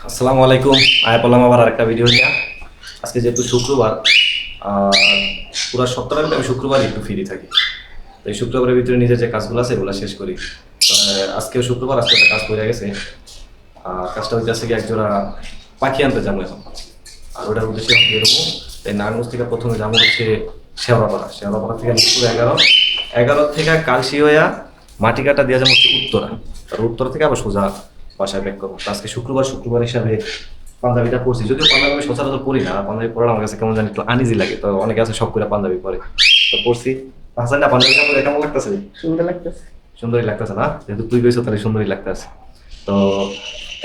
আসসালামু আলাইকুম। আয়া পড়লাম আবার আরেকটা ভিডিও নিয়ে। আজকে যেহেতু শুক্রবার, আর পুরো সপ্তাহের ভিতরে আমি শুক্রবারই একটু ফ্রি থাকি। তো এই শুক্রবারের ভিতরে নিজের যে কাজগুলো আছে এগুলো শেষ করি। তো, আজকেও শুক্রবার, আজকে একটা কাজ করে গেছে। আর কাজটা হচ্ছে আজকে একজোড়া পাখি আনতে যাবো এখন। আর ওটার উদ্দেশ্যে বেরোবো। এই নারায়ণগঞ্জ থেকে প্রথমে যাবো হচ্ছে শেওড়াপাড়া। শেওড়াপাড়া থেকে মিরপুর 11, 11 থেকে কালশি হইয়া মাটিকাটা দিয়ে যাবো হচ্ছে উত্তরা। আর উত্তরা থেকে আবার সোজা বাসায় ব্যাক করবো। তো আজকে শুক্রবার, শুক্রবার হিসাবে পাঞ্জাবিটা পরছি। যদিও পাঞ্জাবি আমি সচরাচর পরি না, পাঞ্জাবি পরা আমার কাছে কেমন জানি একটু আনইজি লাগে। তো অনেকে আছে শখ করে পাঞ্জাবি পরে, তো পরছি। হাসান না, পাঞ্জাবিটা পরে কেমন লাগতেছে? সুন্দর লাগতেছে। সুন্দরই লাগতেছে না? যেহেতু তুই গেছো তাহলে সুন্দরই লাগতেছে। তো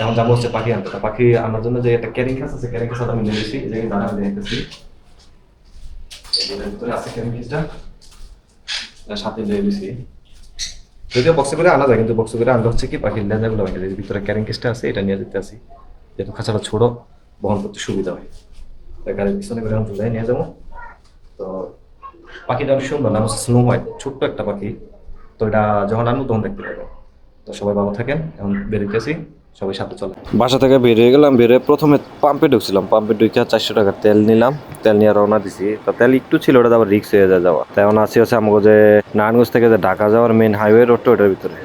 এখন যাবো হচ্ছে পাখি আনতে। তো পাখি আনার জন্য যে একটা ক্যারিং কাজ আছে, ক্যারিং কাজ আমি নিয়ে এসেছি। এই যে দাঁড়া দেখতেছি, এটার ভিতরে আছে ক্যারিং কাজটা, সাথে দিয়ে দিছি। যদিও বক্সে করে আনা যায়, কিন্তু বক্সে করে আনতে হচ্ছে কি পাখির লেজাগুলো ভেঙে যায়। ভিতরে ক্যারিং কেসটা আছে, এটা নিয়ে যেতে আসি, যেহেতু খাঁচাটা ছোট, বহন করতে সুবিধা হয়। তাই গাড়ির পিছনে করে আমি ঝুলাই নিয়ে যাবো। তো পাখিটা অনেক সুন্দর, নাম হচ্ছে স্নো হোয়াইট, ছোট্ট একটা পাখি। তো এটা যখন আনবো তখন দেখতে পাবো। তো সবাই ভালো থাকেন, এখন বেরোতেছি, সবাই সাথে চলে। বাসা থেকে বেরিয়ে গেলাম, বেরিয়ে প্রথমে পাম্পে ঢুকছিলাম। পাম্পে ঢুকে 400 টাকার তেল নিলাম, তেল নিয়ে রওনা দিছি। তো তেল একটু ছিল, ওটা আবার রিক্স হয়ে যায় যাওয়া। তাই এখন আসি হচ্ছে আমাকে যে নারায়ণগঞ্জ থেকে যে ঢাকা যাওয়ার মেন হাইওয়ে রোডটা, ওটার ভিতরে।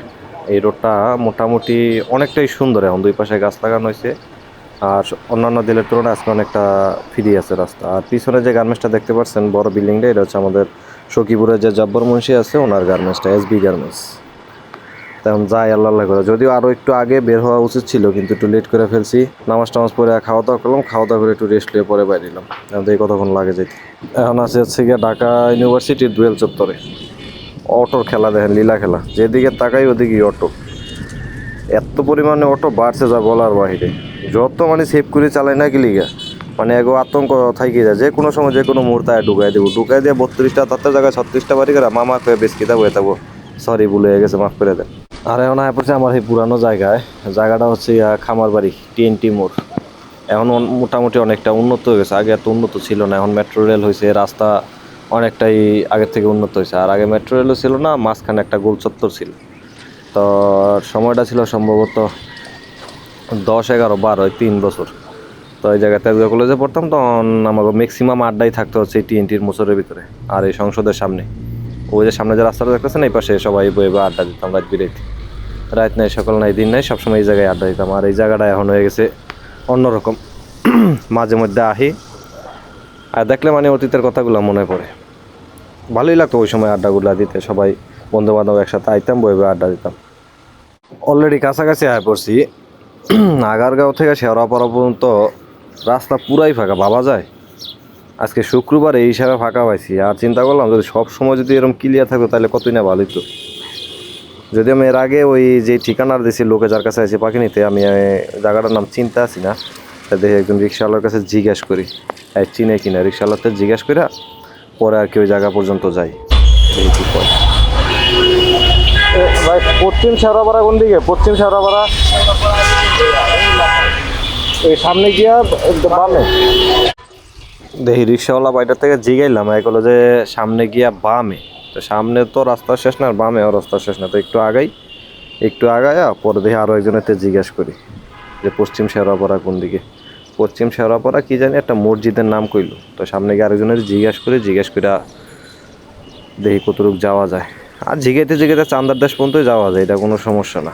এই রোডটা মোটামুটি অনেকটাই সুন্দর, এখন দুই পাশে গাছ লাগানো হয়েছে। আর অন্যান্য দিনের তুলনায় আজকে অনেকটা ফ্রি আছে রাস্তা। আর পিছনে যে গার্মেন্টসটা দেখতে পাচ্ছেন, বড় বিল্ডিংটা, এটা হচ্ছে আমাদের সখীপুরের যে জব্বর মুন্সি আছে ওনার গার্মেন্টসটা, এসবি গার্মেন্টস। তেমন যাই আল্লাহ আল্লাহ করে, যদিও আরও একটু আগে বের হওয়া উচিত ছিল, কিন্তু একটু লেট করে ফেলছি। নামাজ টামাজ পরে খাওয়া দাওয়া করলাম, খাওয়া দাওয়া করে একটু রেস্ট নিয়ে পরে বাইরে এলাম। এখন এই কতক্ষণ লাগে যেতে। এখন আছে হচ্ছে গিয়ে ঢাকা ইউনিভার্সিটির দোয়েল চত্বরে। অটোর খেলা দেখেন, লীলা খেলা, যেদিকে তাকাই ওদিকেই অটো। এত পরিমাণে অটো বাড়ছে যা বলার বাহিরে। যত মানে সেভ করে চালাই না গেলিগা, মানে এগো আতঙ্ক থাকি যায়, যে কোনো সময় যে কোনো মুহূর্তে ঢুকাই দেবো। ঢুকাই দিয়ে 32টা তার জায়গায় 36টা বাড়ি করে মামা করে বেশ কিতাব হয়ে থাকবো। সরি, ভুলে গেছে, মাফ করে দেন। আর এখন আয় পড়ছে আমার এই পুরানো জায়গায়। জায়গাটা হচ্ছে খামার বাড়ি, টিএনটি মোড়। এখন মোটামুটি অনেকটা উন্নত হয়ে গেছে, আগে এত উন্নত ছিল না। এখন মেট্রো রেল হয়েছে, রাস্তা অনেকটাই আগের থেকে উন্নত হয়েছে। আর আগে মেট্রো রেলও ছিল না, মাঝখানে একটা গোল চত্বর ছিল। তো সময়টা ছিল সম্ভবত 10, 11, 12, 3 বছর। তো এই জায়গায় তেজগাঁও কলেজে পড়তাম, তখন আমাকে ম্যাক্সিমাম আড্ডাই থাকতে হচ্ছে এই টিএনটির মোচরের ভিতরে। আর এই সংসদের সামনে, ওই যে সামনে যে রাস্তাটা দেখতেছেন, এই পাশে সবাই বয়ে বয়ে আড্ডা দিতাম রাত বিরাইতে। রাত নাই, সকাল নাই, দিন নাই, সবসময় এই জায়গায় আড্ডা দিতাম। আর এই জায়গাটা এখন হয়ে গেছে অন্যরকম। মাঝে মধ্যে আহি, আর দেখলে মানে অতীতের কথাগুলো মনে পড়ে। ভালোই লাগতো ওই সময় আড্ডাগুলো দিতে, সবাই বন্ধু বান্ধব একসাথে আইতাম, বয়ে বয়ে আড্ডা দিতাম। অলরেডি কাছাকাছি আয় পড়ছি। আগারগাঁও থেকে শেওড়াপাড়া পর্যন্ত রাস্তা পুরাই ফাঁকা, ভাবা যায়। আজকে শুক্রবার এই হিসাবে ফাঁকা পাইছি। আর চিন্তা করলাম যদি সব সময় যদি এরকম ক্লিয়ার থাকতো তাহলে কতই না ভালোই তো। যদি আমি এর আগে ওই যে ঠিকানার দিয়েছি লোকে যার কাছে আছে পাখি নিতে, আমি জায়গাটার নাম চিনতে আসি না। তা দেখি একজন রিক্সাওয়ালার কাছে জিজ্ঞেস করি, চিনে কিনা। রিক্সাওয়ালাতে জিজ্ঞেস করে পরে আর কি ওই জায়গা পর্যন্ত যাই। ভাই, পশ্চিম শেওড়াপাড়া কোন দিকে? পশ্চিম শেওড়াপাড়া এই সামনে গিয়া বামে। দেখি রিক্সাওয়ালা বাইটার থেকে জিগাইলাম, এগুলো যে সামনে গিয়া বামে। তো সামনে তো রাস্তা শেষ না, আর বামেও রাস্তা শেষ না। তো একটু আগাই, একটু আগায়া পরে দেখি আরও একজনের জিজ্ঞেস করি যে পশ্চিম শেওড়াপাড়া কোন দিকে। পশ্চিম শেওড়াপাড়া কি জানি একটা মসজিদের নাম কইলো। তো সামনে গিয়ে আরেকজনের জিজ্ঞেস করে দেখি কতটুকু যাওয়া যায়। আর জিগাইতে জিগাইতে চান্দার দেশ পর্যন্ত যাওয়া যায়, এটা কোনো সমস্যা না।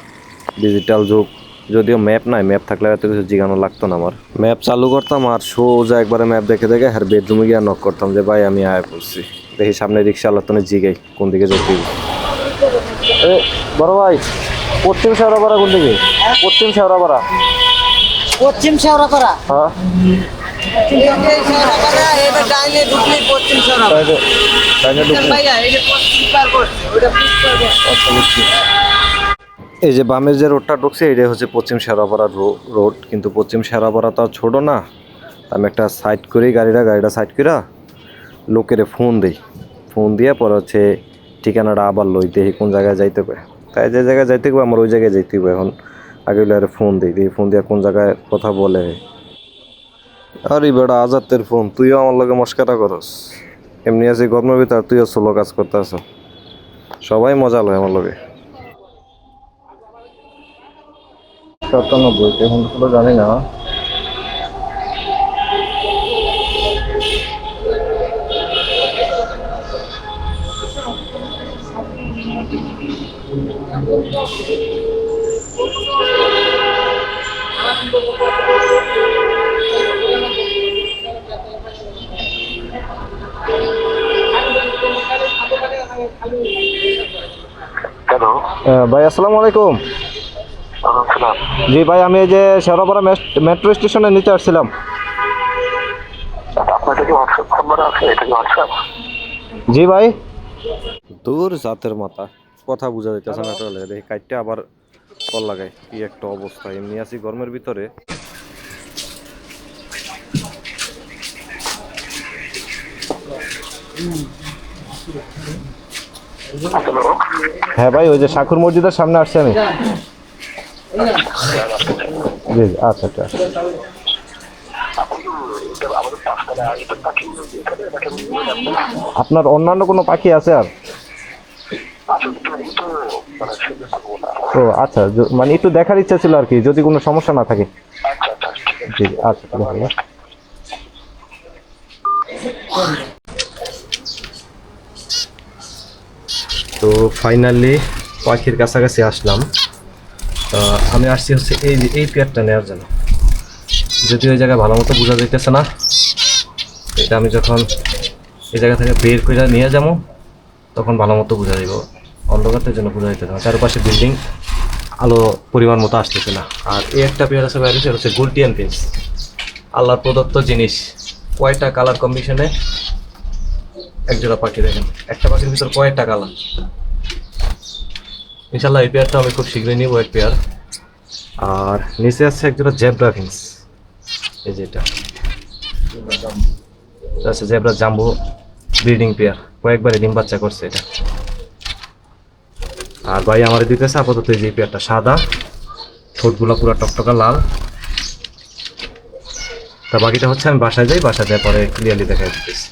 ডিজিটাল যুগ, যদিও ম্যাপ নাই, ম্যাপ থাকলে এত কিছু জিগানো লাগতো না। আমার ম্যাপ চালু করতাম আর সোজা একবারে ম্যাপ দেখে দেখে আর বেডরুমে গিয়ে নক করতাম যে ভাই আমি আয় পড়ছি। দেখি সামনে রিক্সা আল্লাহ জিগাই কোন দিকে যেতে। বড় ভাই, পশ্চিম শেওড়াপাড়া কোন দিকে? পশ্চিম শেওড়াপাড়া। পশ্চিম শেওড়াপাড়া। হ্যাঁ, এই যে বামের যে রোডটা ঢুকছে এটা হচ্ছে পশ্চিম শেওড়াপাড়া রোড। কিন্তু পশ্চিম শেওড়াপাড়া তো ছোট না। আমি একটা সাইড করেই গাড়িটা সাইড করে লোকেরে ফোন দিই। ফোন দিয়ে পরে হচ্ছে ঠিকানাটা আবার লই, দেখি কোন জায়গায় যাইতে পারে। তাই যে জায়গায় যাইতে হবে আমার ওই জায়গায় যাইতে হবে। এখন আগে ফোন দিই, ফোন দিয়ে কোন জায়গায় কথা বলে। আরে বেটা, আজাতের ফোন, তুইও আমার লগে মস্কারা করস। এমনি আছি গরমের ভিতর, তুইও সোলো কাজ করতে আস। সবাই মজা লয় আমার লগে। 97, এখন তো জানি না। হ্যালো, ভাই আসসালামু আলাইকুম। আসসালাম। জি ভাই, আমি এই যে শেওড়াপাড়া মেট্রো স্টেশনে নিতে আসছিলাম। আপনার কি হোয়াটসঅ্যাপ নাম্বার আছে? এটা কি হোয়াটসঅ্যাপ? জি ভাই। দূর জাতের মাথা, কথা বোঝা যাইতেছে না। চলে দেখি কাইটটা আবার কল লাগাই। কি একটা অবস্থা, এমনি আছি গরমের ভিতরে। হ্যালো, হ্যাঁ ভাই, ওই যে শাকুর মসজিদের সামনে আসছি আমি। জি জি, আচ্ছা আচ্ছা। আমাদের পাঁচতলায় আসবেন নাকি এখানে নাকি আপনার অন্যান্য কোনো পাখি আছে আর? আসলে তো মানে শুনতে পাবো না। ও আচ্ছা, মানে একটু দেখার ইচ্ছা ছিল আর কি, যদি কোনো সমস্যা না থাকে। আচ্ছা আচ্ছা, ঠিক আছে। জি আচ্ছা, ঠিক আছে। তো ফাইনালি পাখির কাছাকাছি আসলাম। আমি আসছি হচ্ছে এই পেয়ারটা নেওয়ার জন্য। যদি ওই জায়গায় ভালো মতো বোঝা যাইতেছে না, এটা আমি যখন এই জায়গা থেকে বের করে নিয়ে যাবো তখন ভালো মতো বোঝা যাইব। অন্ধকারের জন্য বোঝা যাইতেছে না, চারপাশে বিল্ডিং, আলো পরিমাণ মতো আসতেছে না। আর এই একটা পেয়ার আছে বাইরে, সেটা হচ্ছে গোল্ডিয়ান পিন্স, আল্লাহর প্রদত্ত জিনিস। কয়টা কালার কম্বিনেশনে একজোড়া পাখি, দেখেন একটা পাখির ভিতর কয়টা কালার। ইনশাল্লাহ এই পেয়ারটা আমি খুব শীঘ্রই নিব, এক পেয়ার। আর নিচে আছে একজোড়া জেব্রা ফিন্স, এই যে এটা আছে জেব্রা জাম্বো ব্রিডিং পেয়ার, কয়েকবারে ডিম বাচ্চা করছে এটা। আর ভাই আমার দিতেছে আপাতত এই যে পেয়ারটা, সাদা, ঠোঁটগুলো পুরো টকটকা লাল। তা বাকিটা হচ্ছে আমি বাসায় যাই, বাসায় যাওয়ার পরে ক্লিয়ারলি দেখা দিতেছি।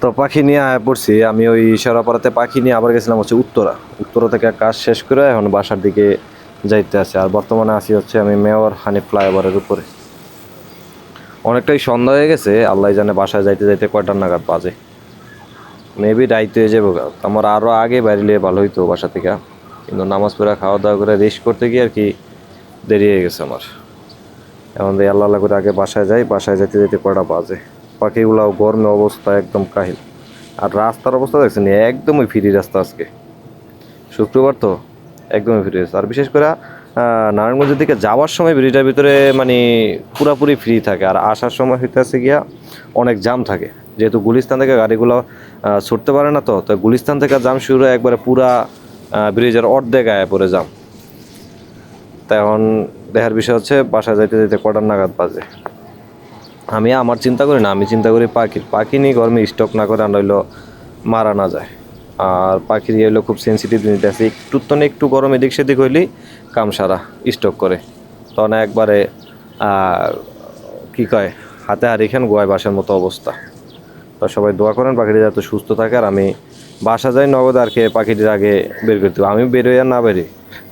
তো পাখি নিয়ে আয়া পড়ছি আমি, ওই শেওড়াপাড়াতে পাখি নিয়ে আবার গেছিলাম হচ্ছে উত্তরা থেকে কাজ শেষ করে এখন বাসার দিকে যাইতে আছে। আর বর্তমানে আসি হচ্ছে আমি মেয়র হানি ফ্লাইওভারের উপরে। অনেকটাই সন্ধ্যা হয়ে গেছে, আল্লাহ জানে বাসায় যাইতে যাইতে কয়টার নাগাদ বাজে। মেবি রাইতে হয়ে যাবো। আমার আরও আগে বাইরে ভালো হইতো বাসা থেকে, কিন্তু নামাজ পড়া খাওয়া দাওয়া করে রেস্ট করতে গিয়ে আর কি দেরি হয়ে গেছে আমার। এখন দিয়ে আল্লাহ করে আগে বাসায় যাই, বাসায় যেতে যেতে কয়টা বাজে। পাখিগুলাও গরমে অবস্থা একদম কাহিল। আর রাস্তার অবস্থা দেখছেন, একদমই ফ্রি রাস্তা আজকে, শুক্রবার তো একদমই ফ্রি রাস্তা। আর বিশেষ করে নারায়ণগঞ্জের দিকে যাওয়ার সময় ব্রিজটার ভিতরে মানে পুরাপুরি ফ্রি থাকে, আর আসার সময় হইতেছে গিয়া অনেক জাম থাকে, যেহেতু গুলিস্তান থেকে গাড়িগুলো ছুটতে পারে না। তো গুলিস্তান থেকে জাম শুরু হয় একবারে পুরা ব্রিজের অর্ধেক আয়া পড়ে জাম। তাই এখন দেখার বিষয় হচ্ছে বাসায় যাইতে যেতে কটার নাগাদ বাজে। আমি আমার চিন্তা করি না, আমি চিন্তা করি পাখি নিয়ে গরমে স্টক না করে আনলে মারা না যায়। আর পাখির ইয়ে হলো খুব সেন্সিটিভ জিনিস আছে, একটু গরম এদিক সেদিক হইলেই কাম সারা স্টক করে, তখন একবারে কী কয় হাতে হারিখান গোয়ায় বাসার মতো অবস্থা। তো সবাই দোয়া করেন পাখিটি যাতে সুস্থ থাকে। আর আমি বাসা যাই নগদ আর কি পাখিটির আগে বের করতে হবে। আমি বেরোই আর না বেরি,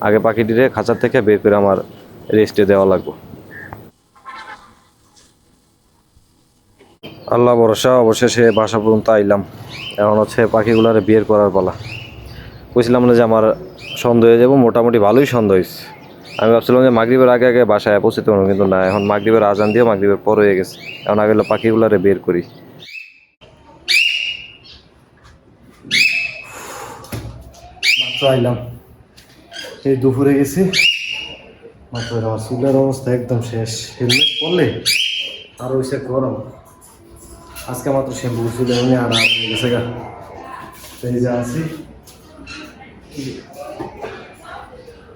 আগে পাখিটিরে খাঁচার থেকে বের করে আমার রেস্টে দেওয়া লাগবে। আল্লাহ ভরসা, অবশেষে বাসা পর্যন্ত আইলাম। এখন হচ্ছে পাখিগুলারে বিয়ের করার পালা। বুঝলাম না যে আমার সন্দেহ হয়ে যাবো, মোটামুটি ভালোই সন্দেহ হয়েছে। আমি ভাবছিলাম যে মাগরিবের আগে আগে বাসায় পৌঁছতে পারবো, কিন্তু না, এখন মাগরিবের আজান দিয়ে মাগরিবের পর হয়ে গেছে। এখন আগে হলো পাখিগুলারে বের করি। মাত্র আইলাম, এই দুপুরে গেছি মাত্র। আমার চুলের অবস্থা একদম শেষ, হেলমেট পরলে আর হয়েছে গরম। আজকে মাত্র শ্যাম্পু চুলে উনি আর হয়ে গেছে গা। এই যে আছি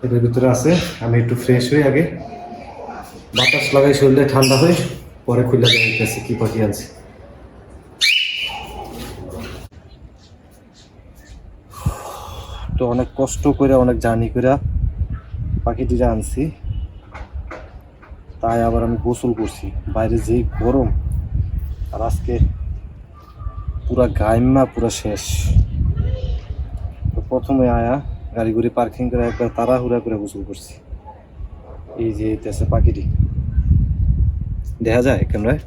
এটার ভিতরে আছে, আমি একটু ফ্রেশ হই আগে, বাতাস লাগাই শরীরে ঠান্ডা হয়ে পরে খুলে দেখতেছি কি পাখি আনছি। তো অনেক কষ্ট করে অনেক জার্নি করে পাখিটিরা আনছি, তাই আবার আমি গোসল করছি। বাইরে যেই গরম, আর আজকে পুরা গাইমা পুরা শেষ। তো প্রথমে আয়া গাড়ি গুড়ি পার্কিং করে একবার তাড়াহুড়া করে গোসল করছি। এই যে আছে পাখিটি, দেখা যায় ক্যামেরায়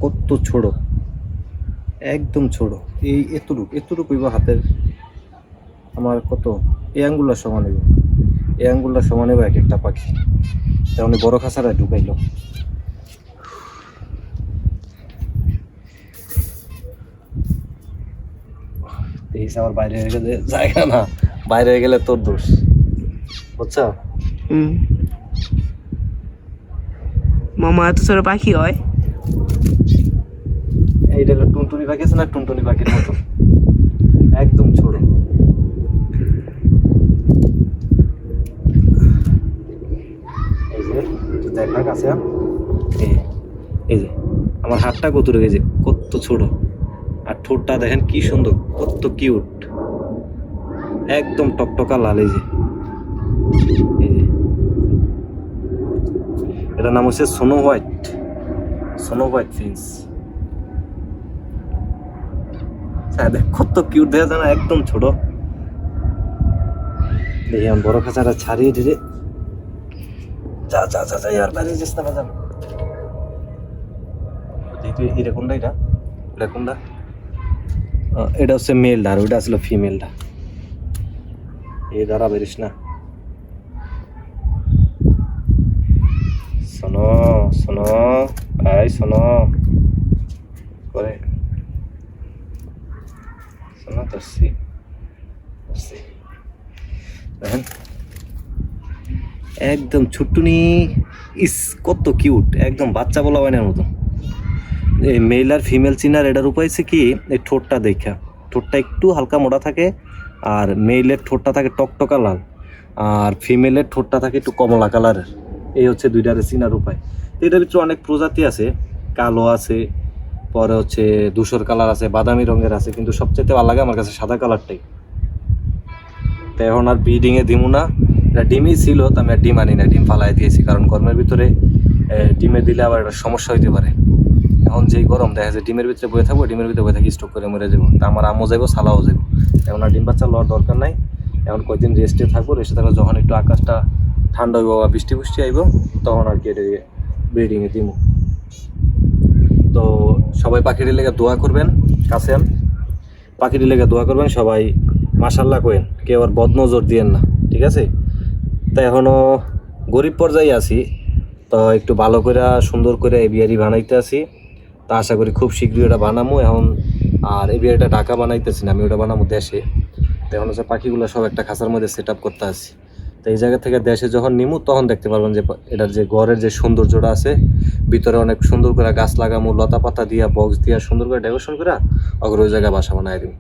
কত ছোট, একদম ছোট, এই এতটুকু হইব হাতের, আমার কত এই আঙ্গুলটা সমান হইব, এই আঙ্গুলটা সমান হইব এক একটা পাখি। তেমনি বড় খাঁচাটা ঢুকাইলো। এই আমার বাইরে হয়ে গেলে জায়গা না, বাইরে হয়ে গেলে তোর দোষ, বুঝছো? মামা এত ছোট পাখি হয়? এইটা হলো টুনটুনি পাখি আছে না, টুনটুনি পাখির মতো একদম ছোট। এই যে দেখা কাছে এই যে আমার হাতটা কত রয়েছে, কত ছোট, আর ঠোঁটটা দেখেন কি সুন্দর, কত কিউট, একদম টকটকা লাল। এই যে এটার নাম হচ্ছে স্নো হোয়াইট ফিন্স। কত কিউট দেখা যায় না, একদম ছোট। দেখি আমি বড় খাঁচাটা ছাড়িয়ে দিলে, যা আর বাইরে যাস না বাজার। এটা কোনটা, এটা কোনটা? এটা হচ্ছে মেলটা, আর ওইটা আসলে ফিমেলটা। এই দ্বারা বেরিস না, শোনো শোনো করে শোনো ধরছি দেখেন, একদম ছুট্টুনি, ইস কত কিউট, একদম বাচ্চা বলা হয় না মতো। এই মেল আর ফিমেল চিনার এটার উপায় হচ্ছে কি, এই ঠোঁটটা দেখা, ঠোঁটটা একটু হালকা মোটা থাকে, আর মেইলের ঠোঁটটা থাকে টকটকা লাল, আর ফিমেলের ঠোঁটটা থাকে একটু কমলা কালারের। এই হচ্ছে দুইটারে চিনার উপায়। তো এটার ভিতরে অনেক প্রজাতি আছে, কালো আছে, পরে হচ্ছে ধূসর কালার আছে, বাদামি রঙের আছে, কিন্তু সবচেয়ে ভালো লাগে আমার কাছে সাদা কালারটাই। তো এখন আর ব্রিডিংয়ে দিমু না, এটা ডিমই ছিল, তো আমি আর ডিম আনি না, ডিম ফালাই দিয়েছি, কারণ গরমের ভিতরে ডিমে দিলে আবার একটা সমস্যা হইতে পারে। এখন যেই গরম দেখা যায় ডিমের ভিতরে বয়ে থাকবো, ডিমের ভিতরে বয়ে থাকি স্টক করে মরে যাবো, তা আমার আমও যাবো, সালাও যাবো। এখন আর ডিম বাচ্চা লওয়ার দরকার নাই, এখন কয়েকদিন রেস্টে থাকবো, রেস্টে থাকলে যখন একটু আকাশটা ঠান্ডা হইব বা বৃষ্টি আইব, তখন আর কি এটা ব্রিডিংয়ে দিব। তো সবাই পাখিটির লেগে দোয়া করবেন, কাছেন পাখিটির লেগে দোয়া করবেন সবাই, মাশাল্লাহ কইেন, কেউ আর বদনজর দিয়েন না, ঠিক আছে? তা এখনও গরিব পর্যায়ে আছি, তো একটু ভালো করে সুন্দর করে এভিয়ারি বানাইতে আছি, তা আশা করি খুব শীঘ্রই ওটা বানাবো এখন। আর এভিয়ারিটা ঢাকা বানাইতেছি না, আমি ওটা বানাবো দেশে। তো এখন হচ্ছে পাখিগুলো সব একটা খাঁচার মধ্যে সেট আপ করতে আসি। তো এই জায়গা থেকে দেশে যখন নিমু, তখন দেখতে পারবেন যে এটার যে ঘরের যে সৌন্দর্যটা আছে, ভিতরে অনেক সুন্দর করে গাছ লাগামু, লতা পাতা দিয়া, বক্স দিয়া সুন্দর করে ডেকোরেশন করে অগ্র ওই জায়গায় বাসা বানাই দিব।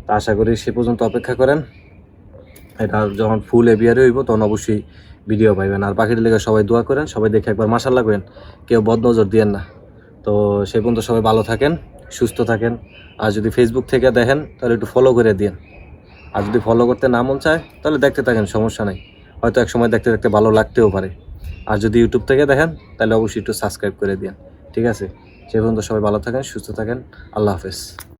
তা আশা করি সে পর্যন্ত অপেক্ষা করেন, এটা যখন ফুল এভিয়ারি হইব তখন অবশ্যই ভিডিও পাইবেন। আর পাখিটির লেগে সবাই দোয়া করেন, সবাই দেখে একবার মাশাল্লাহ করেন, কেউ বদনজর দিয়েন না। তো সেই পর্যন্ত সবাই ভালো থাকেন, সুস্থ থাকেন। আর যদি ফেসবুক থেকে দেখেন তাহলে একটু ফলো করে দিন, আর যদি ফলো করতে না মন চায় তাহলে দেখতে থাকেন, সমস্যা নেই, হয়তো এক সময় দেখতে দেখতে ভালো লাগতেও পারে। আর যদি ইউটিউব থেকে দেখেন তাহলে অবশ্যই একটু সাবস্ক্রাইব করে দিন, ঠিক আছে? সেই পর্যন্ত সবাই ভালো থাকেন, সুস্থ থাকেন, আল্লাহ হাফেজ।